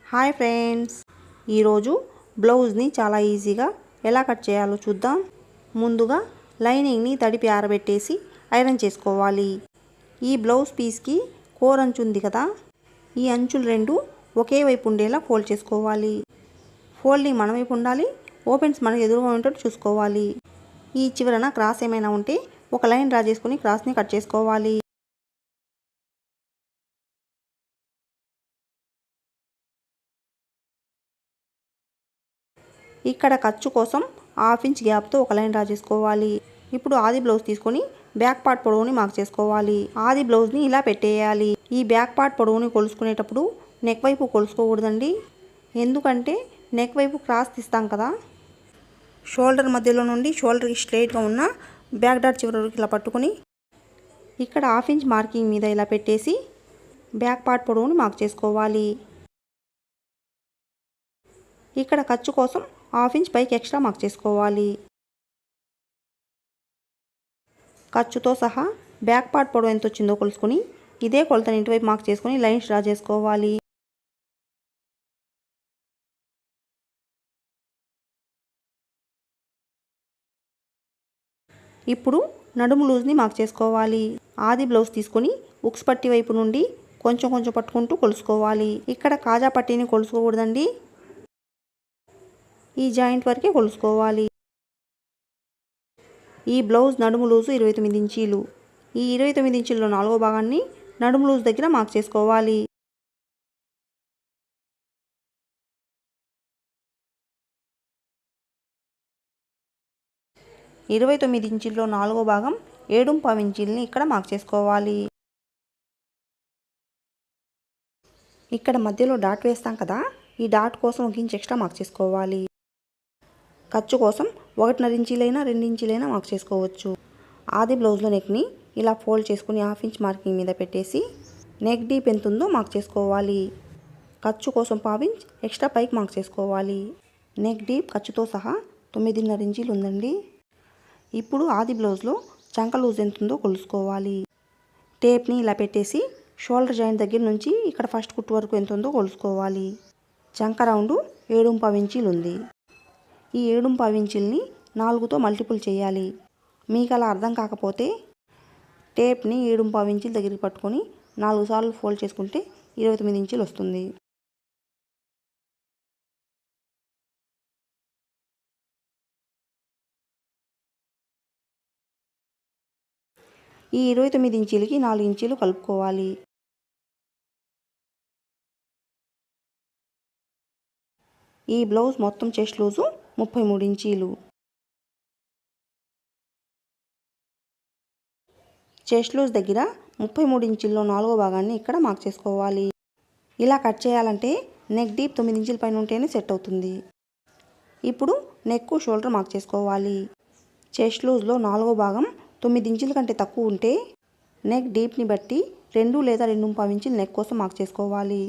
Hi friends, ఈరోజు బ్లౌజ్ని చాలా ఈజీగా ఎలా కట్ చేయాలో చూద్దాం. ముందుగా లైనింగ్ని తడిపి ఆరబెట్టేసి ఐరన్ చేసుకోవాలి. ఈ బ్లౌజ్ పీస్కి కోర్ అంచు ఉంది కదా, ఈ అంచులు రెండు ఒకే వైపు ఉండేలా ఫోల్డ్ చేసుకోవాలి. ఫోల్డింగ్ మన వైపు ఉండాలి, ఓపెన్స్ మనకు ఎదురుగా ఉండేటట్టు చూసుకోవాలి. ఈ చివరన క్రాస్ ఏమైనా ఉంటే ఒక లైన్ డ్రా చేసుకుని క్రాస్ని కట్ చేసుకోవాలి. ఇక్కడ ఖర్చు కోసం 1/2 ఇంచ్ గ్యాప్తో ఒక లైన్ డ్రా చేసుకోవాలి. ఇప్పుడు ఆది బ్లౌజ్ తీసుకొని బ్యాక్ పార్ట్ పొడవుని మార్క్ చేసుకోవాలి. ఆది బ్లౌజ్ని ఇలా పెట్టేయాలి. ఈ బ్యాక్ పార్ట్ పొడవుని కొలుసుకునేటప్పుడు నెక్ వైపు కొలుసుకోకూడదండి, ఎందుకంటే నెక్ వైపు క్రాస్ తీస్తాం కదా. షోల్డర్ మధ్యలో నుండి షోల్డర్కి స్ట్రైట్గా ఉన్న బ్యాక్ డాట్ చివరి వరకు ఇలా పట్టుకొని ఇక్కడ 1/2 ఇంచ్ మార్కింగ్ మీద ఇలా పెట్టేసి బ్యాక్ పార్ట్ పొడవుని మార్క్ చేసుకోవాలి. ఇక్కడ ఖర్చు కోసం 1/2 ఇంచ్ పైకి ఎక్స్ట్రా మార్క్ చేసుకోవాలి. ఖర్చుతో సహా బ్యాక్ పార్ట్ పొడవు ఎంత వచ్చిందో కొలుసుకొని ఇదే కొలతని ఇటువైపు మార్క్ చేసుకొని లైన్స్ డ్రా చేసుకోవాలి. ఇప్పుడు నడుము లూజ్ని మార్క్ చేసుకోవాలి. ఆది బ్లౌజ్ తీసుకొని ఉక్స్ పట్టి వైపు నుండి కొంచెం కొంచెం పట్టుకుంటూ కొలుసుకోవాలి. ఇక్కడ కాజా పట్టీని కొలుసుకోకూడదండి, ఈ జాయింట్ వరకే కొలుసుకోవాలి. ఈ బ్లౌజ్ నడుము లూజు 29 ఇంచీలు. ఈ 29 ఇంచుల్లో 4వ భాగాన్ని నడుము లూజ్ దగ్గర మార్క్ చేసుకోవాలి. ఈ 29 ఇంచుల్లో 4వ భాగం 7.5 ఇంచీలని ఇక్కడ మార్క్ చేసుకోవాలి. ఇక్కడ మధ్యలో డాట్ వేస్తాం కదా, ఈ డాట్ కోసం 1 ఇంచ్ ఎక్స్ట్రా మార్క్ చేసుకోవాలి. ఖర్చు కోసం 1.5 ఇంచీలైనా 2 ఇంచీలైనా మార్క్ చేసుకోవచ్చు. ఆది బ్లౌజ్లో నెక్ని ఇలా ఫోల్డ్ చేసుకుని 1/2 ఇంచ్ మార్కింగ్ మీద పెట్టేసి నెక్ డీప్ ఎంత ఉందో మార్క్ చేసుకోవాలి. ఖర్చు కోసం 1/2 ఇంచ్ ఎక్స్ట్రా పైకి మార్క్ చేసుకోవాలి. నెక్ డీప్ ఖర్చుతో సహా 9.5 ఇంచీలు ఉందండి. ఇప్పుడు ఆది బ్లౌజ్లో చంక లూజ్ ఎంత ఉందో కొలుసుకోవాలి. టేప్ని ఇలా పెట్టేసి షోల్డర్ జాయింట్ దగ్గర నుంచి ఇక్కడ ఫస్ట్ కుట్టు వరకు ఎంత ఉందో కొలుసుకోవాలి. చంక రౌండ్ 7.5 ఇంచీలు ఉంది. ఈ 7.5 ఇంచుల్ని 4తో మల్టిపుల్ చేయాలి. మీకు అలా అర్థం కాకపోతే టేప్ని 7.5 ఇంచుల దగ్గరికి పట్టుకొని 4 సార్లు ఫోల్డ్ చేసుకుంటే 29 ఇంచులు వస్తుంది. ఈ 29 ఇంచులకి 4 ఇంచులు కలుపుకోవాలి. ఈ బ్లౌజ్ మొత్తం చెస్ట్ లూజు 33 ఇంచీలు. చెస్ట్ లూజ్ దగ్గర 33 ఇంచుల్లో 4వ భాగాన్ని ఇక్కడ మార్క్ చేసుకోవాలి. ఇలా కట్ చేయాలంటే నెక్ డీప్ 9 ఇంచుల పైన ఉంటేనే సెట్ అవుతుంది. ఇప్పుడు నెక్ షోల్డర్ మార్క్ చేసుకోవాలి. చెస్ట్ లూజ్లో 4వ భాగం 9 ఇంచుల కంటే తక్కువ ఉంటే నెక్ డీప్ని బట్టి 2 లేదా 2.5 ఇంచులు నెక్ కోసం మార్క్ చేసుకోవాలి.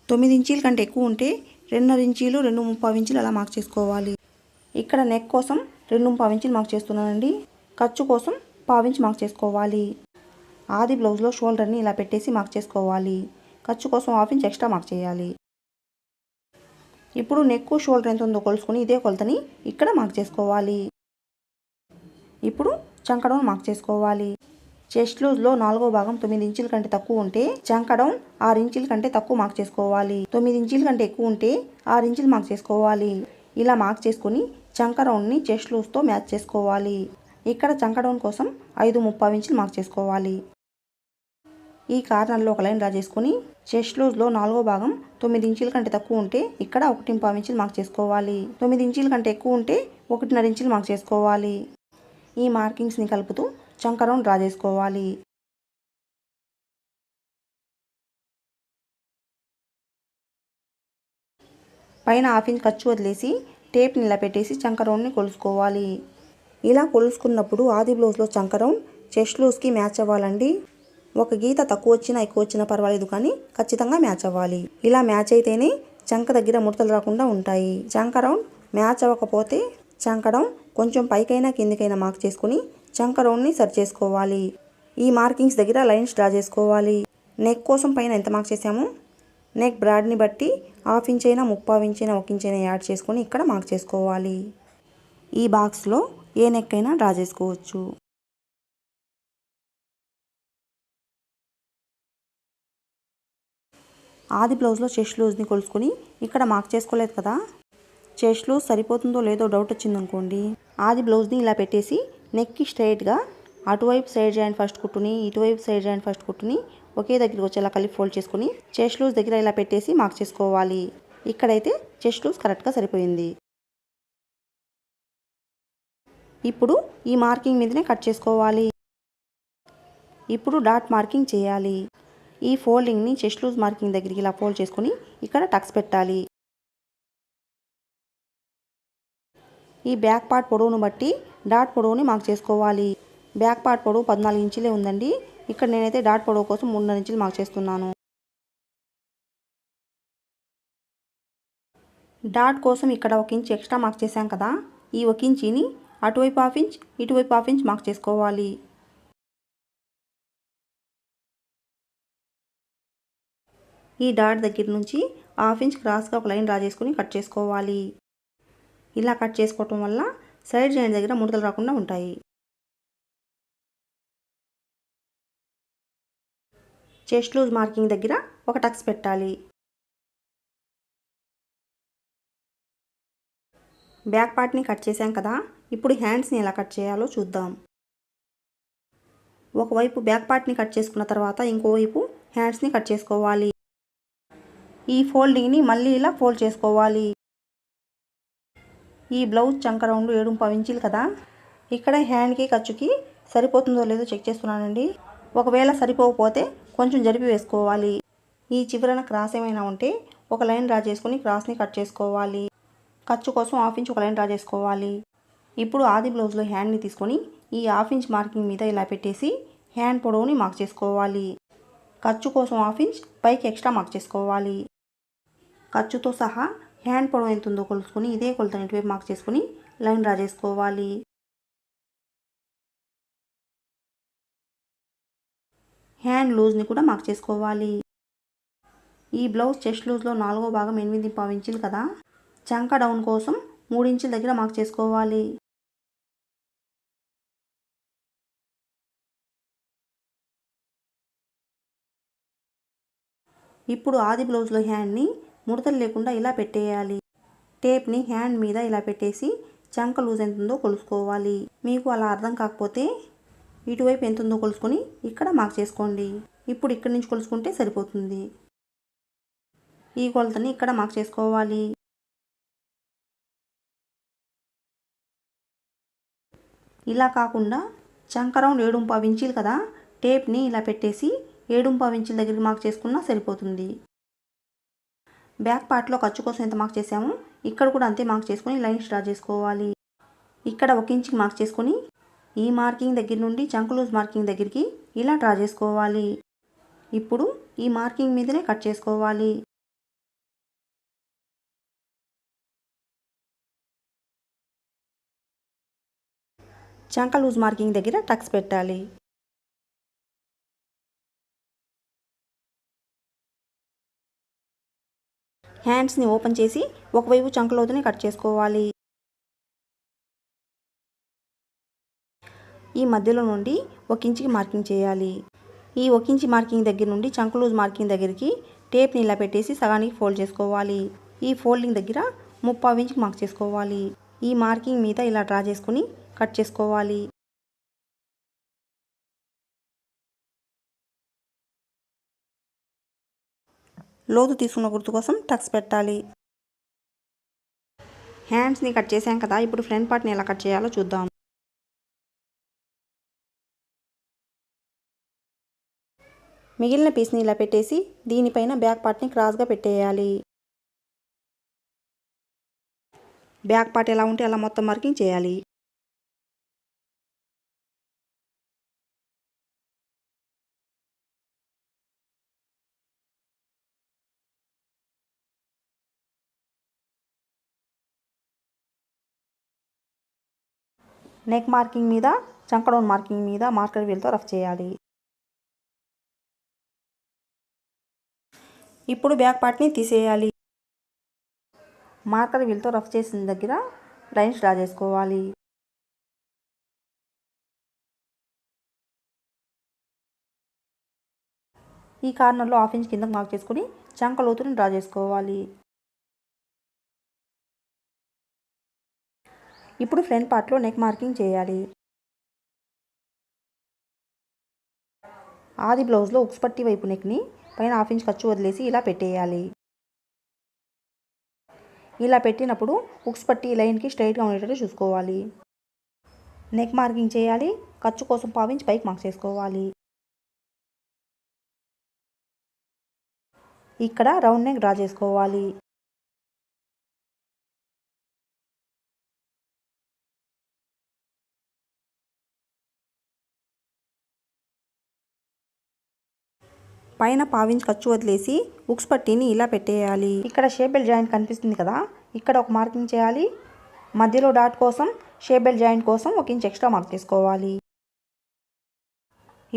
9 ఇంచీల కంటే ఎక్కువ ఉంటే 2.5 ఇంచీలు 2.5 ఇంచులు అలా మార్క్ చేసుకోవాలి. ఇక్కడ నెక్ కోసం 2.5 ఇంచులు మార్క్ చేస్తున్నానండి. ఖర్చు కోసం 1/2 ఇంచ్ మార్క్ చేసుకోవాలి. ఆది బ్లౌజ్లో షోల్డర్ని ఇలా పెట్టేసి మార్క్ చేసుకోవాలి. ఖర్చు కోసం 1/2 ఇంచ్ ఎక్స్ట్రా మార్క్ చేయాలి. ఇప్పుడు నెక్ షోల్డర్ ఎంత ఉందో కొలుసుకొని ఇదే కొలతని ఇక్కడ మార్క్ చేసుకోవాలి. ఇప్పుడు చంక డౌన్ మార్క్ చేసుకోవాలి. చెస్ట్ లూజ్లో 4వ భాగం 9 ఇంచుల కంటే తక్కువ ఉంటే చంక డౌన్ 6 ఇంచుల కంటే తక్కువ మార్క్ చేసుకోవాలి. 9 ఇంచుల కంటే ఎక్కువ ఉంటే 6 ఇంచులు మార్క్ చేసుకోవాలి. ఇలా మార్క్ చేసుకుని చంక రౌండ్ని చెస్ట్ లూజ్తో మ్యాచ్ చేసుకోవాలి. ఇక్కడ చంక డౌన్ కోసం 5.5 ఇంచులు మార్క్ చేసుకోవాలి. ఈ కార్నర్లో ఒక లైన్ డ్రా చేసుకుని చెస్ట్ లూజ్లో 4వ భాగం 9 ఇంచుల కంటే తక్కువ ఉంటే ఇక్కడ 1.5 ఇంచులు మార్క్ చేసుకోవాలి. 9 ఇంచుల కంటే ఎక్కువ ఉంటే 1.5 ఇంచులు మార్క్ చేసుకోవాలి. ఈ మార్కింగ్స్ని కలుపుతూ చంక రౌండ్ డ్రా చేసుకోవాలి. పైన 1/2 ఇంచ్ ఖర్చు వదిలేసి టేప్ని ఇలా పెట్టేసి చంక రౌండ్ని కొలుసుకోవాలి. ఇలా కొలుసుకున్నప్పుడు ఆది బ్లౌజ్లో చంక రౌండ్ చెస్ట్ లూజ్కి మ్యాచ్ అవ్వాలండి. ఒక గీత తక్కువ వచ్చినా ఎక్కువ వచ్చినా పర్వాలేదు, కానీ ఖచ్చితంగా మ్యాచ్ అవ్వాలి. ఇలా మ్యాచ్ అయితేనే చంక దగ్గర ముడతలు రాకుండా ఉంటాయి. చంక రౌండ్ మ్యాచ్ అవ్వకపోతే చంక డౌన్ కొంచెం పైకైనా కిందికైనా మార్క్ చేసుకుని చంక రౌండ్ని సరి చేసుకోవాలి. ఈ మార్కింగ్స్ దగ్గర లైన్స్ డ్రా చేసుకోవాలి. నెక్ కోసం పైన ఎంత మార్క్ చేసామో నెక్ బ్రాడ్ని బట్టి హాఫ్ ఇంచ్ అయినా 1/2 ఇంచ్ అయినా 1 ఇంచ్ అయినా యాడ్ చేసుకొని ఇక్కడ మార్క్ చేసుకోవాలి. ఈ బాక్స్లో ఏ నెక్ అయినా డ్రా చేసుకోవచ్చు. ఆది బ్లౌజ్లో చెస్ట్ లూజ్ని కొలుసుకొని ఇక్కడ మార్క్ చేసుకోలేదు కదా, చెస్ట్ లూజ్ సరిపోతుందో లేదో డౌట్ వచ్చిందనుకోండి, ఆది బ్లౌజ్ని ఇలా పెట్టేసి నెక్కి స్ట్రైట్గా అటువైపు సైడ్ జాయింట్ ఫస్ట్ కుట్టుని ఇటువైపు సైడ్ జాయింట్ ఫస్ట్ కుట్టుని ఒకే దగ్గరికి వచ్చేలా కలిపి ఫోల్డ్ చేసుకుని చెస్ట్ లూజ్ దగ్గర ఇలా పెట్టేసి మార్క్ చేసుకోవాలి. ఇక్కడైతే చెస్ట్ లూజ్ కరెక్ట్గా సరిపోయింది. ఇప్పుడు ఈ మార్కింగ్ మీదనే కట్ చేసుకోవాలి. ఇప్పుడు డాట్ మార్కింగ్ చేయాలి. ఈ ఫోల్డింగ్ని చెస్ట్ లూజ్ మార్కింగ్ దగ్గరికి ఇలా ఫోల్డ్ చేసుకుని ఇక్కడ టక్స్ పెట్టాలి. ఈ బ్యాక్ పార్ట్ పొడవును బట్టి డాట్ పొడవుని మార్క్ చేసుకోవాలి. బ్యాక్ పార్ట్ పొడవు 14 ఇంచులే ఉందండి. ఇక్కడ నేనైతే డాట్ పొడవు కోసం 3.5 ఇంచులు మార్క్ చేస్తున్నాను. డాట్ కోసం ఇక్కడ 1 ఇంచ్ ఎక్స్ట్రా మార్క్ చేశాం కదా, ఈ 1 ఇంచిని అటువైపు హాఫ్ ఇంచ్ ఇటువైపు హాఫ్ ఇంచ్ మార్క్ చేసుకోవాలి. ఈ డాట్ దగ్గర నుంచి హాఫ్ ఇంచ్ క్రాస్గా ఒక లైన్ డ్రా చేసుకుని కట్ చేసుకోవాలి. ఇలా కట్ చేసుకోవటం వల్ల సైడ్ జాయింట్ దగ్గర ముడతలు రాకుండా ఉంటాయి. చెస్ట్ లూజ్ మార్కింగ్ దగ్గర ఒక టక్స్ పెట్టాలి. బ్యాక్ పార్ట్ని కట్ చేసాం కదా, ఇప్పుడు హ్యాండ్స్ని ఎలా కట్ చేయాలో చూద్దాం. ఒకవైపు బ్యాక్ పార్ట్ని కట్ చేసుకున్న తర్వాత ఇంకోవైపు హ్యాండ్స్ని కట్ చేసుకోవాలి. ఈ ఫోల్డింగ్ని మళ్ళీ ఇలా ఫోల్డ్ చేసుకోవాలి. ఈ బ్లౌజ్ చంక రౌండ్ 7.5 ఇంచులు కదా, ఇక్కడ హ్యాండ్కి ఖర్చుకి సరిపోతుందో లేదో చెక్ చేస్తున్నానండి. ఒకవేళ సరిపోకపోతే కొంచెం జరిపి వేసుకోవాలి. ఈ చివరన క్రాస్ ఏమైనా ఉంటే ఒక లైన్ డ్రా చేసుకుని క్రాస్ని కట్ చేసుకోవాలి. ఖర్చు కోసం హాఫ్ ఇంచ్ ఒక లైన్ డ్రా చేసుకోవాలి. ఇప్పుడు ఆది బ్లౌజ్లో హ్యాండ్ని తీసుకొని ఈ హాఫ్ ఇంచ్ మార్కింగ్ మీద ఇలా పెట్టేసి హ్యాండ్ పొడవుని మార్క్ చేసుకోవాలి. ఖర్చు కోసం హాఫ్ ఇంచ్ పైకి ఎక్స్ట్రా మార్క్ చేసుకోవాలి. ఖర్చుతో సహా హ్యాండ్ పొడవు ఎంత ఉందో కొలుసుకొని ఇదే కొలతని ఇటువైపు మార్క్ చేసుకుని లైన్ డ్రా చేసుకోవాలి. హ్యాండ్ లూజ్ని కూడా మార్క్ చేసుకోవాలి. ఈ బ్లౌజ్ చెస్ట్ లూజ్లో 4వ భాగం 8.5 ఇంచులు కదా, చంక డౌన్ కోసం 3 ఇంచుల దగ్గర మార్క్ చేసుకోవాలి. ఇప్పుడు ఆది బ్లౌజ్లో హ్యాండ్ని ముడతలు లేకుండా ఇలా పెట్టేయాలి. టేప్ని హ్యాండ్ మీద ఇలా పెట్టేసి చంక లూజ్ ఎంత ఉందో కొలుసుకోవాలి. మీకు అలా అర్థం కాకపోతే ఇటువైపు ఎంత ఉందో కొలుసుకొని ఇక్కడ మార్క్ చేసుకోండి. ఇప్పుడు ఇక్కడి నుంచి కొలుసుకుంటే సరిపోతుంది. ఈ కొలతని ఇక్కడ మార్క్ చేసుకోవాలి. ఇలా కాకుండా చంక రౌండ్ 7.5 ఇంచులు కదా, టేప్ని ఇలా పెట్టేసి 7.5 ఇంచుల దగ్గరికి మార్క్ చేసుకున్నా సరిపోతుంది. బ్యాక్ పార్ట్లో ఖర్చు కోసం ఎంత మార్క్ చేసామో ఇక్కడ కూడా అంతే మార్క్ చేసుకొని లైన్స్ డ్రా చేసుకోవాలి. ఇక్కడ 1 ఇంచ్కి మార్క్ చేసుకొని ఈ మార్కింగ్ దగ్గర నుండి చంక లూజ్ మార్కింగ్ దగ్గరికి ఇలా డ్రా చేసుకోవాలి. ఇప్పుడు ఈ మార్కింగ్ మీదనే కట్ చేసుకోవాలి. చంక లూజ్ మార్కింగ్ దగ్గర టక్స్ పెట్టాలి. హ్యాండ్స్ని ఓపెన్ చేసి ఒకవైపు చంక లోతుని కట్ చేసుకోవాలి. ఈ మధ్యలో నుండి 1 ఇంచ్కి మార్కింగ్ చేయాలి. ఈ 1 ఇంచ్ మార్కింగ్ దగ్గర నుండి చంక లూజ్ మార్కింగ్ దగ్గరికి టేప్ని ఇలా పెట్టేసి సగానికి ఫోల్డ్ చేసుకోవాలి. ఈ ఫోల్డింగ్ దగ్గర 3.5 ఇంచ్కి మార్క్ చేసుకోవాలి. ఈ మార్కింగ్ మీద ఇలా డ్రా చేసుకుని కట్ చేసుకోవాలి. లోతు తీసుకున్న గుర్తు కోసం టక్స్ పెట్టాలి. హ్యాండ్స్ని కట్ చేసాం కదా, ఇప్పుడు ఫ్రంట్ పార్ట్ని ఎలా కట్ చేయాలో చూద్దాం. మిగిలిన పీస్ని ఇలా పెట్టేసి దీనిపైన బ్యాక్ పార్ట్ని క్రాస్గా పెట్టేయాలి. బ్యాక్ పార్ట్ ఎలా ఉంటే అలా మొత్తం మార్కింగ్ చేయాలి. నెక్ మార్కింగ్ మీద చంక డౌన్ మార్కింగ్ మీద మార్కర్ వీల్తో రఫ్ చేయాలి. ఇప్పుడు బ్యాక్ పార్ట్ని తీసేయాలి. మార్కర్ వీల్తో రఫ్ చేసిన దగ్గర లైన్స్ డ్రా చేసుకోవాలి. ఈ కార్నర్లో 1/2 ఇంచ్ కిందకు మార్క్ చేసుకుని చంక లోతుని డ్రా చేసుకోవాలి. ఇప్పుడు ఫ్రంట్ పార్ట్లో నెక్ మార్కింగ్ చేయాలి. ఆది బ్లౌజ్లో ఉక్స్ పట్టి వైపు నెక్ని పైన 1/2 ఇంచ్ ఖర్చు వదిలేసి ఇలా పెట్టేయాలి. ఇలా పెట్టినప్పుడు ఉక్స్ పట్టి లైన్కి స్ట్రైట్గా ఉండేటట్టు చూసుకోవాలి. నెక్ మార్కింగ్ చేయాలి. ఖర్చు కోసం 1/2 ఇంచ్ పైకి మార్క్ చేసుకోవాలి. ఇక్కడ రౌండ్ నెక్ డ్రా చేసుకోవాలి. పైన 1/2 ఇంచ్ ఖర్చు వదిలేసి ఉక్స్ పట్టీని ఇలా పెట్టేయాలి. ఇక్కడ షేప్ బెల్ట్ జాయింట్ కనిపిస్తుంది కదా, ఇక్కడ ఒక మార్కింగ్ చేయాలి. మధ్యలో డాట్ కోసం షేప్ బెల్ట్ జాయింట్ కోసం 1 ఇంచ్ ఎక్స్ట్రా మార్క్ చేసుకోవాలి.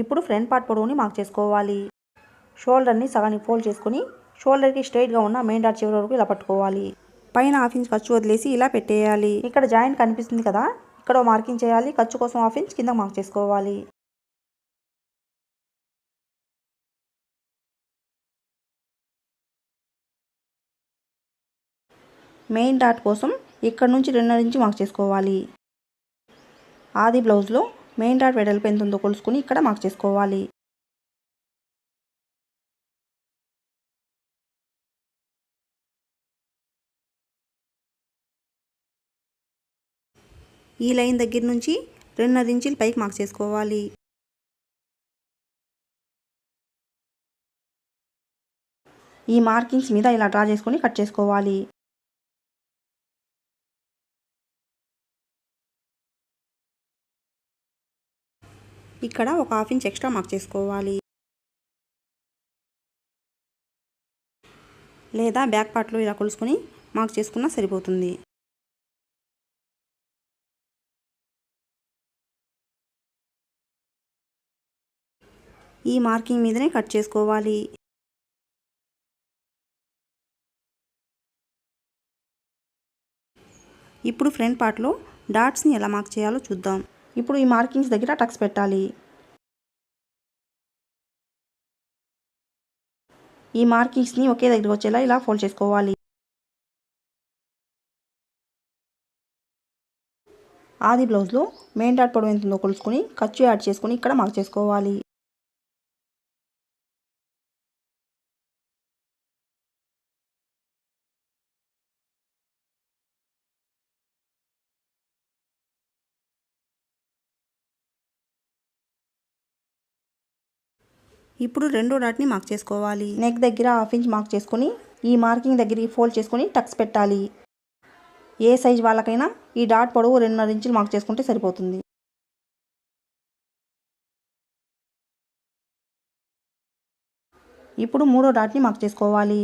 ఇప్పుడు ఫ్రంట్ పార్ట్ పొడవుని మార్క్ చేసుకోవాలి. షోల్డర్ని సగానికి ఫోల్డ్ చేసుకుని షోల్డర్కి స్ట్రైట్గా ఉన్న మెయిన్ డాట్ చివరి వరకు ఇలా పట్టుకోవాలి. పైన 1/2 ఇంచ్ ఖర్చు వదిలేసి ఇలా పెట్టేయాలి. ఇక్కడ జాయింట్ కనిపిస్తుంది కదా, ఇక్కడ మార్కింగ్ చేయాలి. ఖర్చు కోసం 1/2 ఇంచ్ కింద మార్క్ చేసుకోవాలి. మెయిన్ డాట్ కోసం ఇక్కడ నుంచి 2.5 ఇంచ్ మార్క్ చేసుకోవాలి. ఆది బ్లౌజ్లో మెయిన్ డాట్ వెడల్పు ఎంత ఉందో కొలుసుకుని ఇక్కడ మార్క్ చేసుకోవాలి. ఈ లైన్ దగ్గర నుంచి 2.5 ఇంచులు పైకి మార్క్ చేసుకోవాలి. ఈ మార్కింగ్స్ మీద ఇలా డ్రా చేసుకొని కట్ చేసుకోవాలి. ఇక్కడ ఒక 1/2 ఇంచ్ ఎక్స్ట్రా మార్క్ చేసుకోవాలి. లేదా బ్యాక్ పార్ట్లో ఇలా కొలుసుకొని మార్క్ చేసుకున్నా సరిపోతుంది. ఈ మార్కింగ్ మీదనే కట్ చేసుకోవాలి. ఇప్పుడు ఫ్రంట్ పార్ట్లో డాట్స్ని ఎలా మార్క్ చేయాలో చూద్దాం. ఇప్పుడు ఈ మార్కింగ్స్ దగ్గర టక్స్ పెట్టాలి. ఈ మార్కింగ్స్ని ఒకే దగ్గర వచ్చేలా ఇలా ఫోల్డ్ చేసుకోవాలి. ఆది బ్లౌజ్లో మెయిన్ డాట్ పొడవు ఎంత ఉందో కొలుసుకొని ఖర్చు యాడ్ చేసుకొని ఇక్కడ మార్క్ చేసుకోవాలి. ఇప్పుడు రెండో డాట్ని మార్క్ చేసుకోవాలి. నెక్ దగ్గర 1/2 ఇంచ్ మార్క్ చేసుకొని ఈ మార్కింగ్ దగ్గరికి ఫోల్డ్ చేసుకొని టక్స్ పెట్టాలి. ఏ సైజ్ వాళ్ళకైనా ఈ డాట్ పొడవు 2.5 ఇంచులు మార్క్ చేసుకుంటే సరిపోతుంది. ఇప్పుడు మూడో డాట్ని మార్క్ చేసుకోవాలి.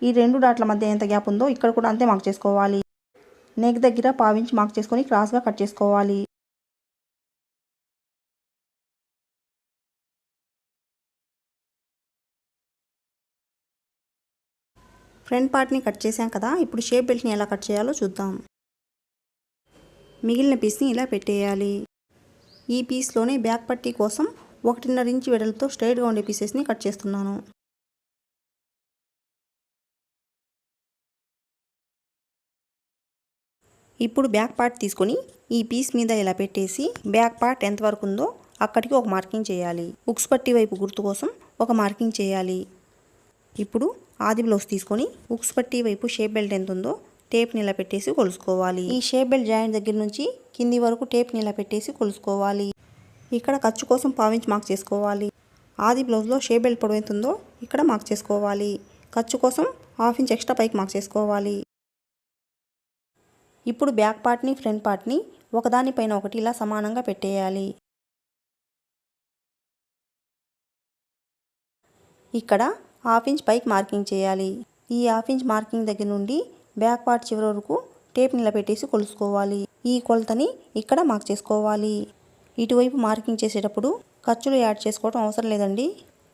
ఈ రెండు డాట్ల మధ్య ఎంత గ్యాప్ ఉందో ఇక్కడ కూడా అంతే మార్క్ చేసుకోవాలి. నెక్ దగ్గర 1/2 ఇంచ్ మార్క్ చేసుకొని క్రాస్గా కట్ చేసుకోవాలి. ఫ్రంట్ పార్ట్ని కట్ చేసాం కదా, ఇప్పుడు షేప్ బెల్ట్ని ఎలా కట్ చేయాలో చూద్దాం. మిగిలిన పీస్ని ఇలా పెట్టేయాలి. ఈ పీస్లోనే బ్యాక్ పట్టీ కోసం 1.5 ఇంచ్ వెడల్పుతో స్ట్రైట్గా ఉండే పీసెస్ని కట్ చేస్తున్నాను. ఇప్పుడు బ్యాక్ పార్ట్ తీసుకొని ఈ పీస్ మీద ఇలా పెట్టేసి బ్యాక్ పార్ట్ ఎంతవరకు ఉందో అక్కడికి ఒక మార్కింగ్ చేయాలి. ఉక్స్ పట్టీ వైపు గుర్తు కోసం ఒక మార్కింగ్ చేయాలి. ఇప్పుడు ఆది బ్లౌజ్ తీసుకొని ఉక్స్ పట్టీ వైపు షేప్ బెల్ట్ ఎంత ఉందో టేప్ని ఇలా పెట్టేసి కొలుసుకోవాలి. ఈ షేప్ బెల్ట్ జాయింట్ దగ్గర నుంచి కింది వరకు టేప్ని ఇలా పెట్టేసి కొలుసుకోవాలి. ఇక్కడ ఖర్చు కోసం 1/2 ఇంచ్ మార్క్ చేసుకోవాలి. ఆది బ్లౌజ్లో షేప్ బెల్ట్ పొడవు ఎంత ఉందో ఇక్కడ మార్క్ చేసుకోవాలి. ఖర్చు కోసం 1/2 ఇంచ్ ఎక్స్ట్రా పైకి మార్క్ చేసుకోవాలి. ఇప్పుడు బ్యాక్ పార్ట్ని ఫ్రంట్ పార్ట్ని ఒకదానిపైన ఒకటి ఇలా సమానంగా పెట్టేయాలి. ఇక్కడ 1/2 ఇంచ్ పైకి మార్కింగ్ చేయాలి. ఈ 1/2 ఇంచ్ మార్కింగ్ దగ్గర నుండి బ్యాక్ పార్ట్ చివరి వరకు టేప్ని ఇలా పెట్టేసి కొలుసుకోవాలి. ఈ కొలతని ఇక్కడ మార్క్ చేసుకోవాలి. ఇటువైపు మార్కింగ్ చేసేటప్పుడు ఖర్చులు యాడ్ చేసుకోవడం అవసరం లేదండి.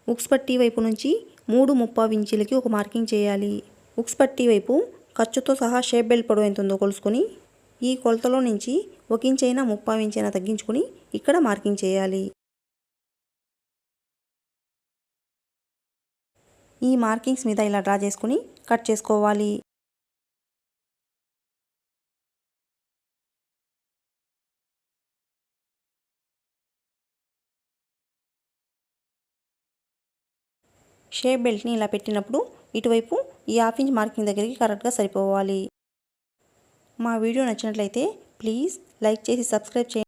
ఉక్స్ పట్టీ వైపు నుంచి 3/3 ఇంచులకి ఒక మార్కింగ్ చేయాలి. ఉక్స్ పట్టీ వైపు ఖర్చుతో సహా షేప్ బెల్ట్ పొడవు ఎంత ఉందో కొలుసుకొని ఈ కొలతలో నుంచి 1 ఇంచ్ అయినా 3/4 ఇంచ్ అయినా తగ్గించుకొని ఇక్కడ మార్కింగ్ చేయాలి. ఈ మార్కింగ్స్ మీద ఇలా డ్రా చేసుకుని కట్ చేసుకోవాలి. షేప్ బెల్ట్ని ఇలా పెట్టినప్పుడు ఇటువైపు ఈ 1/2 ఇంచ్ మార్కింగ్ దగ్గరికి కరెక్ట్గా సరిపోవాలి. మా వీడియో నచ్చినట్లయితే ప్లీజ్ లైక్ చేసి సబ్స్క్రైబ్ చేయండి.